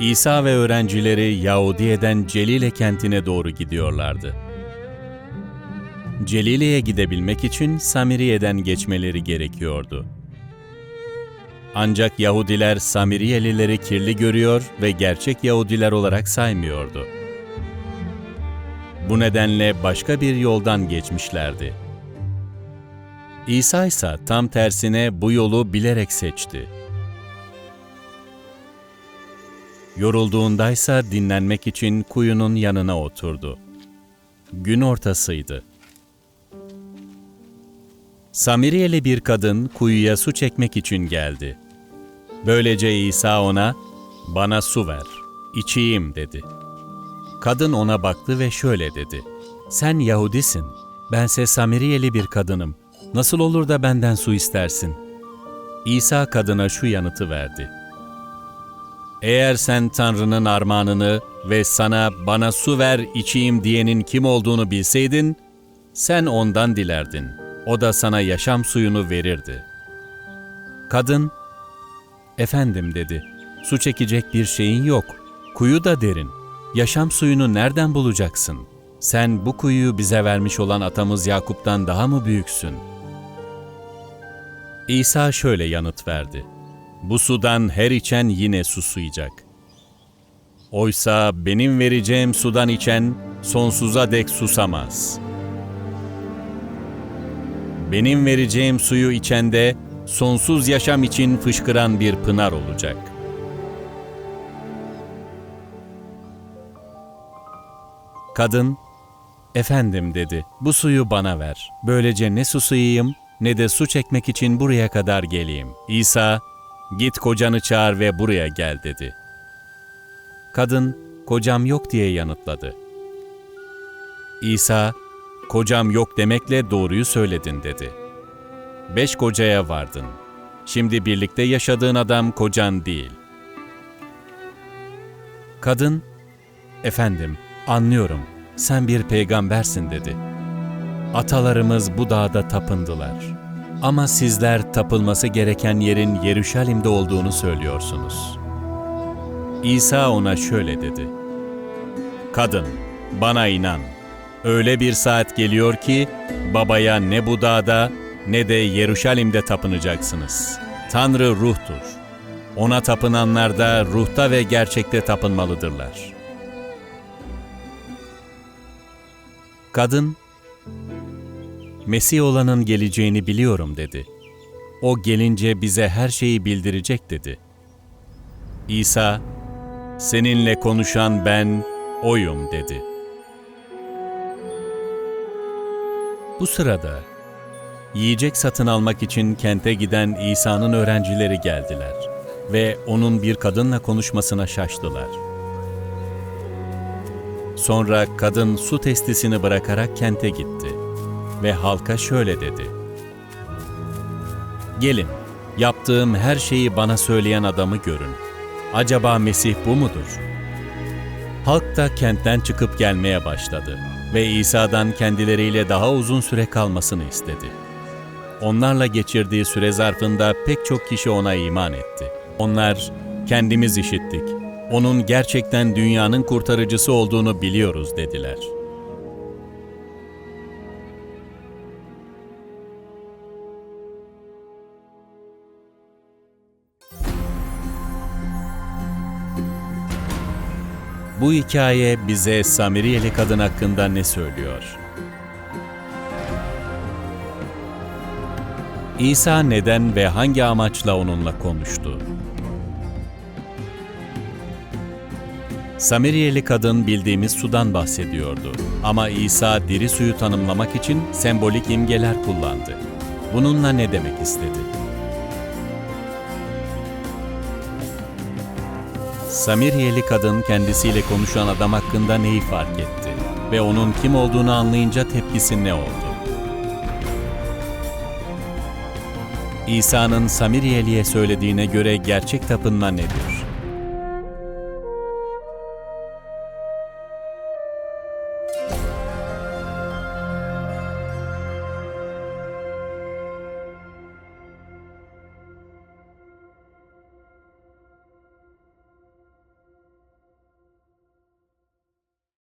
İsa ve öğrencileri Yahudiye'den Celile kentine doğru gidiyorlardı. Celile'ye gidebilmek için Samiriye'den geçmeleri gerekiyordu. Ancak Yahudiler Samiriyelileri kirli görüyor ve gerçek Yahudiler olarak saymıyordu. Bu nedenle başka bir yoldan geçmişlerdi. İsa ise tam tersine bu yolu bilerek seçti. Yorulduğundaysa dinlenmek için kuyunun yanına oturdu. Gün ortasıydı. Samiriyeli bir kadın kuyuya su çekmek için geldi. Böylece İsa ona, "Bana su ver, içeyim." dedi. Kadın ona baktı ve şöyle dedi, "Sen Yahudisin, bense Samiriyeli bir kadınım. Nasıl olur da benden su istersin?" İsa kadına şu yanıtı verdi: "Eğer sen Tanrı'nın armağanını ve sana 'Bana su ver, içeyim.' diyenin kim olduğunu bilseydin, sen ondan dilerdin. O da sana yaşam suyunu verirdi." Kadın, "Efendim," dedi, "su çekecek bir şeyin yok. Kuyu da derin. Yaşam suyunu nereden bulacaksın? Sen bu kuyuyu bize vermiş olan atamız Yakup'tan daha mı büyüksün?" İsa şöyle yanıt verdi: "Bu sudan her içen yine susayacak. Oysa benim vereceğim sudan içen sonsuza dek susamaz. Benim vereceğim suyu içen de sonsuz yaşam için fışkıran bir pınar olacak." Kadın, "Efendim," dedi, "bu suyu bana ver. Böylece ne susayayım ne de su çekmek için buraya kadar geleyim." İsa, "Git kocanı çağır ve buraya gel." dedi. Kadın, "Kocam yok," diye yanıtladı. İsa, "Kocam yok demekle doğruyu söyledin." dedi. 5 kocaya vardın. Şimdi birlikte yaşadığın adam kocan değil." Kadın, "Efendim, anlıyorum, sen bir peygambersin." dedi. "Atalarımız bu dağda tapındılar. Ama sizler tapılması gereken yerin Yeruşalim'de olduğunu söylüyorsunuz." İsa ona şöyle dedi: "Kadın, bana inan. Öyle bir saat geliyor ki Babaya ne bu dağda ne de Yeruşalim'de tapınacaksınız. Tanrı ruhtur. Ona tapınanlar da ruhta ve gerçekte tapınmalıdırlar." Kadın, "Mesih olanın geleceğini biliyorum." dedi. "O gelince bize her şeyi bildirecek." dedi. İsa, "Seninle konuşan ben oyum." dedi. Bu sırada yiyecek satın almak için kente giden İsa'nın öğrencileri geldiler ve onun bir kadınla konuşmasına şaştılar. Sonra kadın su testisini bırakarak kente gitti ve halka şöyle dedi: "Gelin, yaptığım her şeyi bana söyleyen adamı görün. Acaba Mesih bu mudur?" Halk da kentten çıkıp gelmeye başladı ve İsa'dan kendileriyle daha uzun süre kalmasını istedi. Onlarla geçirdiği süre zarfında pek çok kişi ona iman etti. Onlar, "Kendimiz işittik, onun gerçekten dünyanın kurtarıcısı olduğunu biliyoruz." dediler. Bu hikaye bize Samiriyeli kadın hakkında ne söylüyor? İsa neden ve hangi amaçla onunla konuştu? Samiriyeli kadın bildiğimiz sudan bahsediyordu. Ama İsa diri suyu tanımlamak için sembolik imgeler kullandı. Bununla ne demek istedi? Samiriyeli kadın kendisiyle konuşan adam hakkında neyi fark etti ve onun kim olduğunu anlayınca tepkisi ne oldu? İsa'nın Samiriyeli'ye söylediğine göre gerçek tapınma nedir?